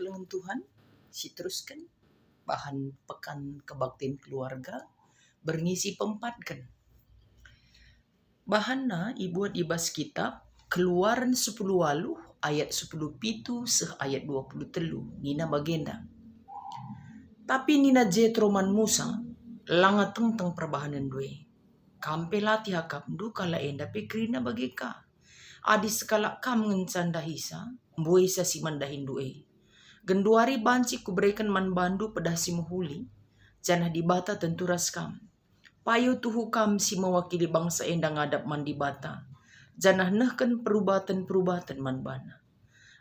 kelengan Tuhan, si teruskan bahan pekan kebaktian keluarga berngisi pempatkan. Bahanna ibuat ibas kitab Keluaran 10 ayat 10 pitu seh ayat 23 nina bagenda. Tapi nina Jetro man Musa langa tentang perbahanan due. Kampe lati hakap du kala enda pekrina bageka. Adi sekala kam ngencanda hisa, mbuisa si mandahin due. Genduari banci kuberikan man bandu pedah si muhuli, janah dibata tentu raskam. Payo tuhu kam si mewakili bangsa enda ngadap man dibata. Janah nehken perubatan-perubatan man bana.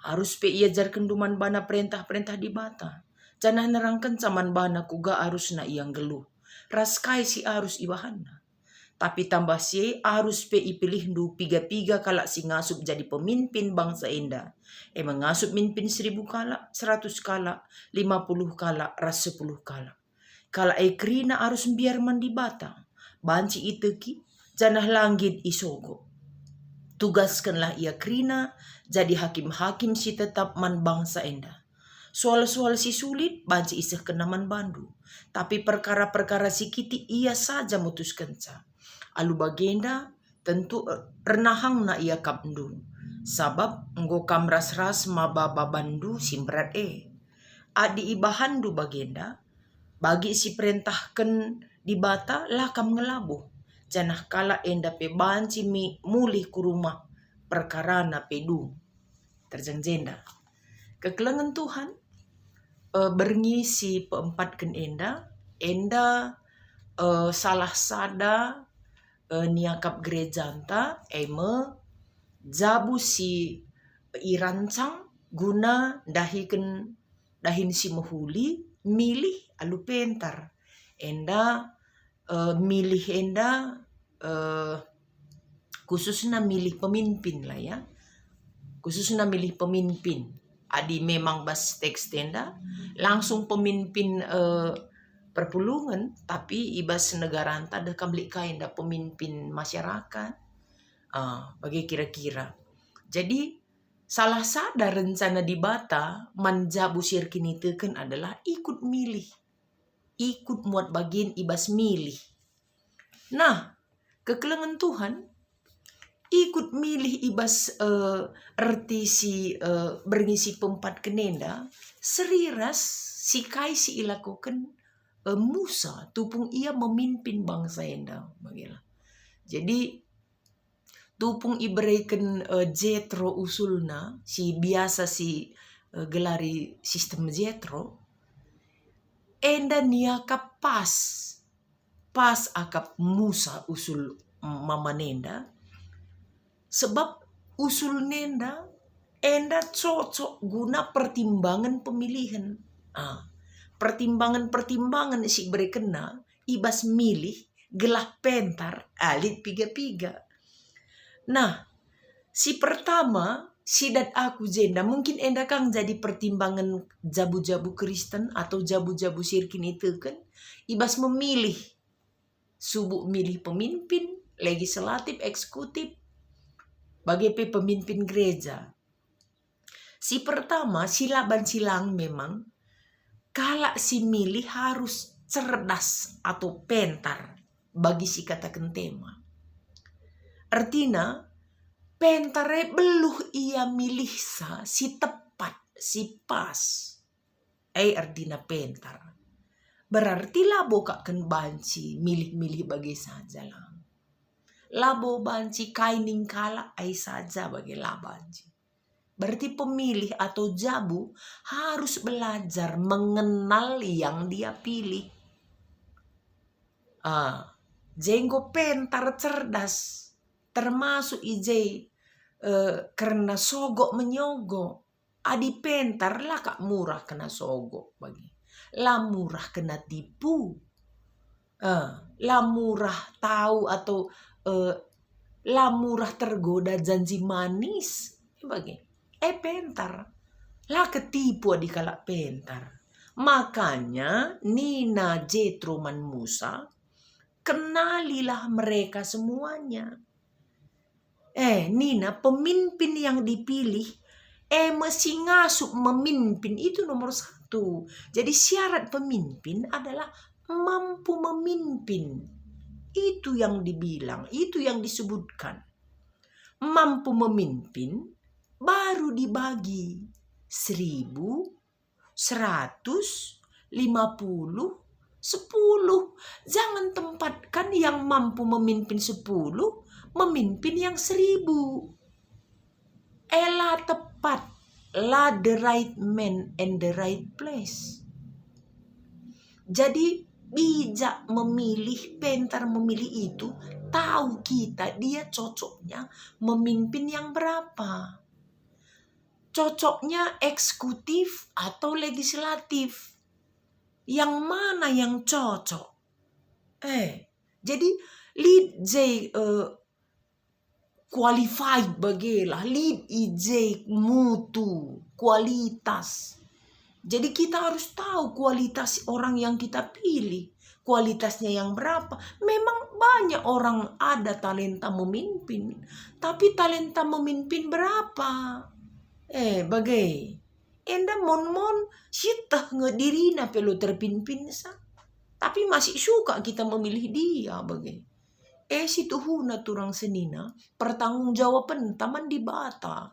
Harus pe ia jarken duman bana perintah-perintah dibata. Janah nerangkan caman bana kuga arus na iyang geluh. Raskai si arus iwahana. Tapi tambah si arus pe ipilih du piga-piga kala si ngasup jadi pemimpin bangsa enda. Mengasup mimpin 1000 kala, 100 kala, 50 kala, 10 kala. Kala ekrina arus biar mandi bata. Banci iteki, janah langgit isogo. Tugaskanlah ia krina jadi hakim-hakim si tetap man bangsa enda. Soal-soal si sulit banci iseh kenaman bandu. Tapi perkara-perkara si kiti ia saja mutuskan ca. Alu bagenda tentu renahang na ia kapndu. Sabab nggo kam ras-ras mababa bandu simberat Adi ibahandu bagenda bagi si perintahkan dibata lah kam ngelabuh. Janah kala enda pe banci mi mulih ku rumah perkara na pedu. Terjengjenda. Kekelengan Tuhan berngisi peempatkan enda salah sada niakap gerejanta jabu si irancang guna dahin si muhuli milih alu pentar milih khususnya milih pemimpin lah ya, khususnya milih pemimpin. Adi memang bas teks tenda langsung pemimpin perpulungan, tapi ibas negara anta dah kamlik kain dah pemimpin masyarakat. Bagi kira-kira. Jadi salah sada rencana dibata manjabu sirkin itu kan adalah ikut milih. Ikut muat bagian ibas milih. Nah, kekelengan Tuhan ikut milih ibas erti si berngisi pempat kenenda seriras si kai si ilakukan Musa tupung ia memimpin bangsa enda bagilah. Jadi tupung iberikan Jetro usulna si biasa si gelari sistem Jetro enda niaka pas akap Musa usul mamanenda sebab usul nenda enda cocok guna pertimbangan pemilihan. Pertimbangan si berkena ibas milih gelah pentar alit piga-piga. Nah, si pertama sidat aku jenda mungkin enda kang jadi pertimbangan jabu-jabu Kristen atau jabu-jabu sirkin itu kan ibas memilih subuh milih pemimpin legislatif eksekutif bagi pemimpin gereja. Si pertama silaban silang memang kala si milih harus cerdas atau pentar bagi si katakan tema. Artinya pentare beluh ia milih si tepat, si pas. Artinya pentar. Berarti labo kaken banci milih-milih bagi saja lah. Labo banci kaining kala saja bagi labanci. Berarti pemilih atau jabu harus belajar mengenal yang dia pilih. Jenggo pentar cerdas. Termasuk karena sogok menyogok. Adi pentar lah kak murah kena sogok bagi. Lah murah kena tipu. Lah murah tahu atau lah murah tergoda janji manis. Bagi. Pentar. Lah ketipu di kala pentar. Makanya Nina Jetro man Musa kenalilah mereka semuanya. Nina pemimpin yang dipilih mesti ngasup memimpin itu nomor satu. Jadi syarat pemimpin adalah mampu memimpin. Itu yang dibilang, itu yang disebutkan. Mampu memimpin baru dibagi 1000, 100, 50, 10. Jangan tempatkan yang mampu memimpin 10, memimpin yang 1000. Ela tepat, la the right man and the right place. Jadi bijak memilih, pintar memilih itu, tahu kita dia cocoknya memimpin yang berapa. Cocoknya eksekutif atau legislatif. Yang mana yang cocok? Jadi lead J qualified bagilah, lead IJ mutu, kualitas. Jadi kita harus tahu kualitas orang yang kita pilih. Kualitasnya yang berapa. Memang banyak orang ada talenta memimpin. Tapi talenta memimpin berapa? Bagai. Enda mon sitah ngedirina pelu terpimpin sa. Tapi masih suka kita memilih dia bagai. Situ huna turang senina pertanggungjawaban taman di bata.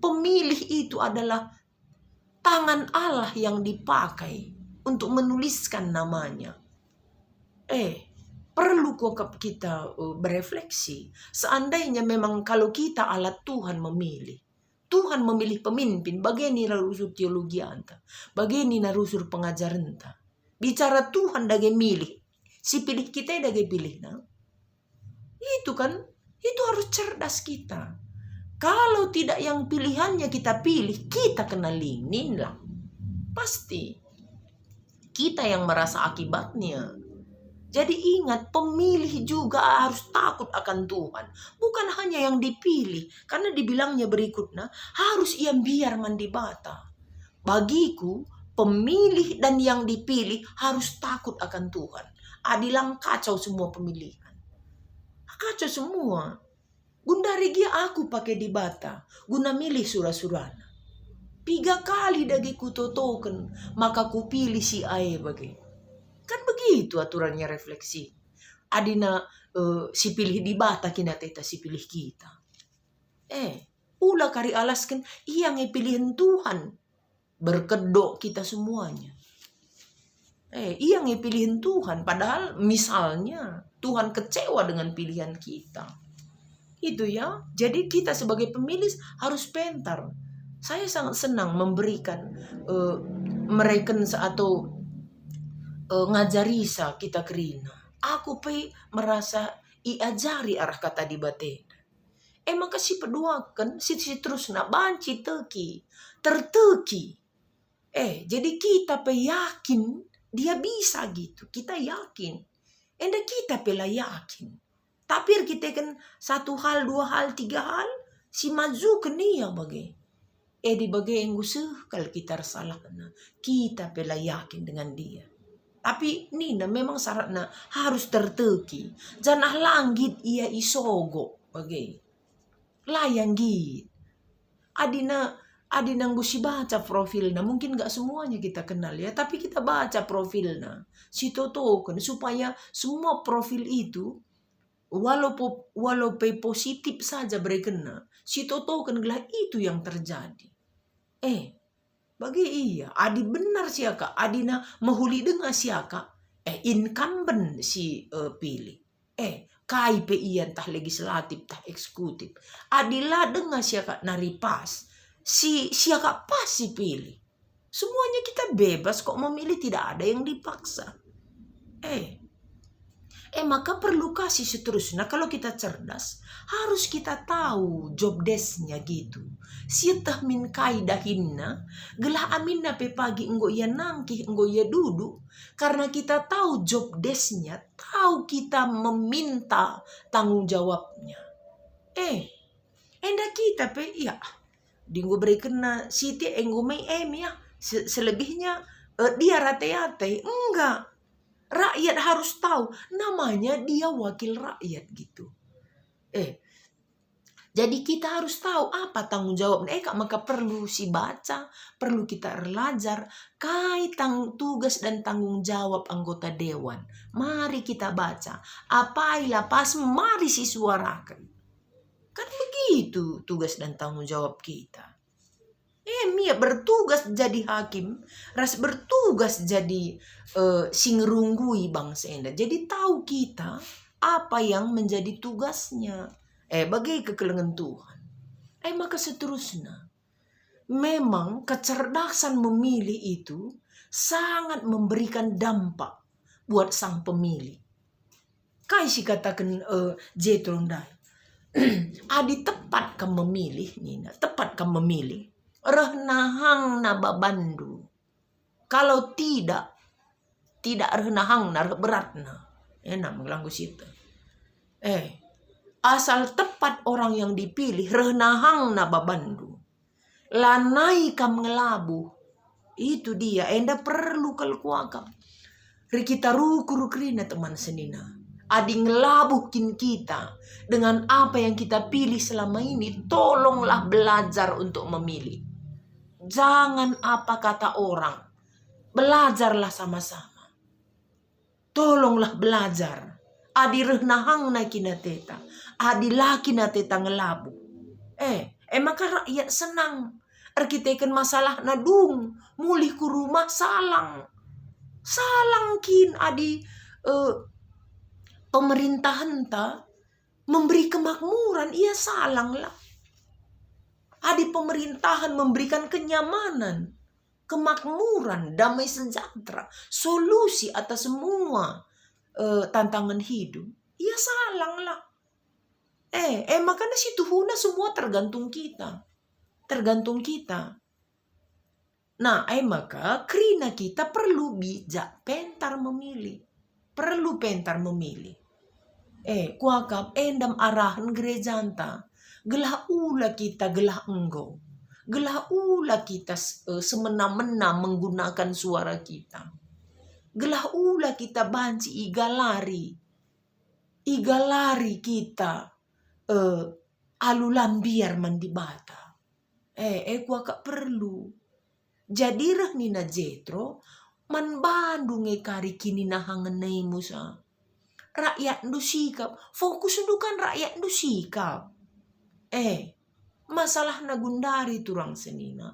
Pemilih itu adalah tangan Allah yang dipakai untuk menuliskan namanya. Perlu kok kita berefleksi. Seandainya memang kalau kita alat Tuhan memilih. Tuhan memilih pemimpin. Bagini narusur teologi anta. Bagini narusur pengajaran anta. Bicara Tuhan dage milih. Si pilih kita dage pilih. Nah. Itu kan. Itu harus cerdas kita. Kalau tidak yang pilihannya kita pilih. Kita kena lingin lah. Pasti. Kita yang merasa akibatnya. Jadi ingat, pemilih juga harus takut akan Tuhan. Bukan hanya yang dipilih. Karena dibilangnya berikutnya, harus ia biar mandi bata. Bagiku, pemilih dan yang dipilih harus takut akan Tuhan. Adilang kacau semua pemilihan. Kacau semua. Gundari dia aku pakai di bata. Guna milih surah-surahna. 3 kali dagi kutotoken. Maka ku pilih si Ae bagi. Kan begitu aturannya refleksi. Adina si pilih di bata kina teta si pilih kita. Ula kari alaskan iya ngepilihin Tuhan. Berkedok kita semuanya. Iya ngepilihin Tuhan. Padahal misalnya Tuhan kecewa dengan pilihan kita. Itu ya. Jadi kita sebagai pemilih harus pintar. Saya sangat senang memberikan mereka atau ngajarisa kita kerina. Aku merasa iajari arah kata di baten. Maka si peduakan si terus nak banci teki. Terteki. Jadi kita yakin dia bisa gitu. Kita yakin. Enda kita yakin. Tapi kita kan 1 hal, 2 hal, 3 hal. Si maju ke dia bagai. Di bagai yang kalau kita salah. Kita yakin dengan dia. Tapi Nina memang syaratnya harus terteki. Janah langgit ia isogo bagai. Layang git. Adina gusi baca profilnya. Mungkin gak semuanya kita kenal ya. Tapi kita baca profilnya. Si totokan supaya semua profil itu. Walaupun positif saja berkena. Si totokan gelah itu yang terjadi. Bagi iya, adi benar siaka, adina mahuli dengan siaka, incumbent si pilih. KIP iya entah legislatif, entah eksekutif. Adilah dengan siaka nari pas, si siaka pas si pilih. Semuanya kita bebas kok memilih, tidak ada yang dipaksa. Maka perlu kasih seterusnya. Kalau kita cerdas, harus kita tahu job desk-nya gitu. Siatah min kaidahinna, gelah aminna pe pagi enggo ia nangkih, enggo ia duduk. Karena kita tahu job desk-nya, tahu kita meminta tanggung jawabnya. Enda kita pe, ya, dinggo berikan siti enggo may ya. Selebihnya dia rate-rate, enggak. Rakyat harus tahu namanya dia wakil rakyat gitu. Jadi kita harus tahu apa tanggung jawabnya. Maka perlu si baca, perlu kita belajar kait tugas dan tanggung jawab anggota dewan. Mari kita baca. Apailah pas mari si suarakan. Kan begitu tugas dan tanggung jawab kita. Mia bertugas jadi hakim, ras bertugas jadi singerunggui bangsa enda. Jadi tahu kita apa yang menjadi tugasnya. Bagai kekelengan Tuhan. Maka seterusnya. Memang kecerdasan memilih itu sangat memberikan dampak buat sang pemilih. Kaisi katakan Jethro ndai. Adi tepat kam memilih, Nina. Tepat kam memilih. Rehnahang na babandu. Kalau tidak rehnahang na beratna. Enak melanggu situ. Asal tepat orang yang dipilih, rehnahang na babandu. Lanai kam ngelabu. Itu dia, enda perlu kalkuakam. Kita ruku-rukrina teman senina. Adi ngelabuhin kita dengan apa yang kita pilih selama ini. Tolonglah belajar untuk memilih. Jangan apa kata orang. Belajarlah sama-sama. Tolonglah belajar. Adi rehnahang na kinateta. Adi laki na teta ngelabu. Maka rakyat senang. Arkiteken masalah nadung. Mulih ku rumah salang. Salang kin adi pemerintahan ta memberi kemakmuran. Ia salang lah. Adi pemerintahan memberikan kenyamanan. Kemakmuran. Damai sejahtera. Solusi atas semua tantangan hidup. Ia salang lah. Makanya si Tuhuna semua tergantung kita. Tergantung kita. Nah, maka krina kita perlu bijak, pintar memilih. Perlu pintar memilih. Kuakap endam arahan gereja anta. Gelah ula kita, gelah engkau. Gelah ula kita semena-mena menggunakan suara kita. Gelah ula kita banci igalari. Igalari kita. Alulambiar mandibata. Kuakak perlu. Jadi nina Jethro man bandung kari kini nahangan musa. Rakyat ndu sikap. Fokus ndu kan rakyat ndu sikap. Masalah nagundari turang senina.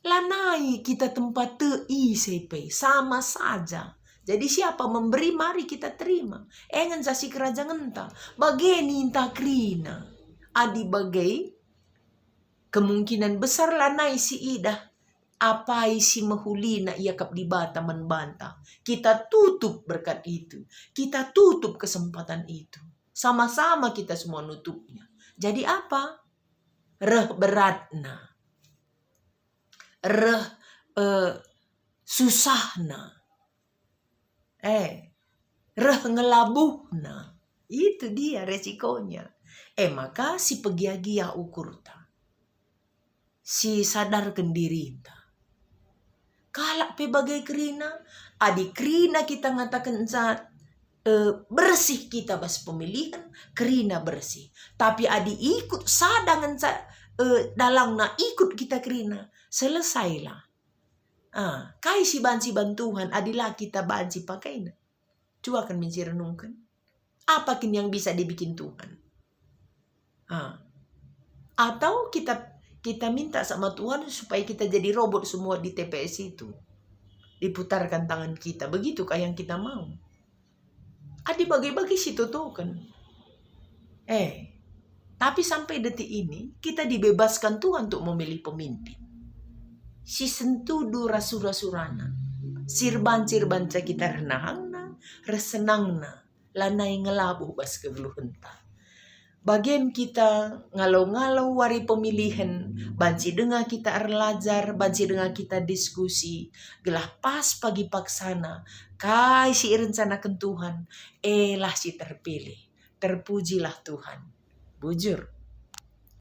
Lanai kita tempat TICP. Sama saja. Jadi siapa memberi mari kita terima. Engan sasi kerajaan entah. Bageni entah krina. Adi bagai kemungkinan besar lanai si idah. Apai si mahulina ia kap dibata membantah. Kita tutup berkat itu. Kita tutup kesempatan itu. Sama-sama kita semua nutupnya. Jadi apa? Reh beratna. Reh susahna. Reh ngelabuhna. Itu dia resikonya. Maka si pegia-gia ukur ta. Si sadarkan diri ta. Kalak pe bagai krina. Adi krina kita ngatakan saat bersih kita bas pemilihan. Krina bersih. Tapi adi ikut sadangan dalang na ikut kita krina. Selesailah. Kai si banci bantuhan adilah kita banci pakai na. Coba akan renungkan. Apa kini yang bisa dibikin Tuhan? Atau kita minta sama Tuhan supaya kita jadi robot semua di TPS itu. Diputarkan tangan kita. Begitukah yang kita mau? Adi bagi-bagi situ token. Tapi sampai detik ini kita dibebaskan Tuhan untuk memilih pemimpin. Si sentudu rasura-surana. Sirban-sirban kita renahangna, resenangna, lanai ngelabuh bas kegeluhenta. Bagem kita ngalau-ngalau wari pemilihan, banci dengar kita erlajar, banci dengar kita diskusi, gelah pas pagi paksana, kai si rencanakan Tuhan, lah si terpilih, terpujilah Tuhan. Bujur.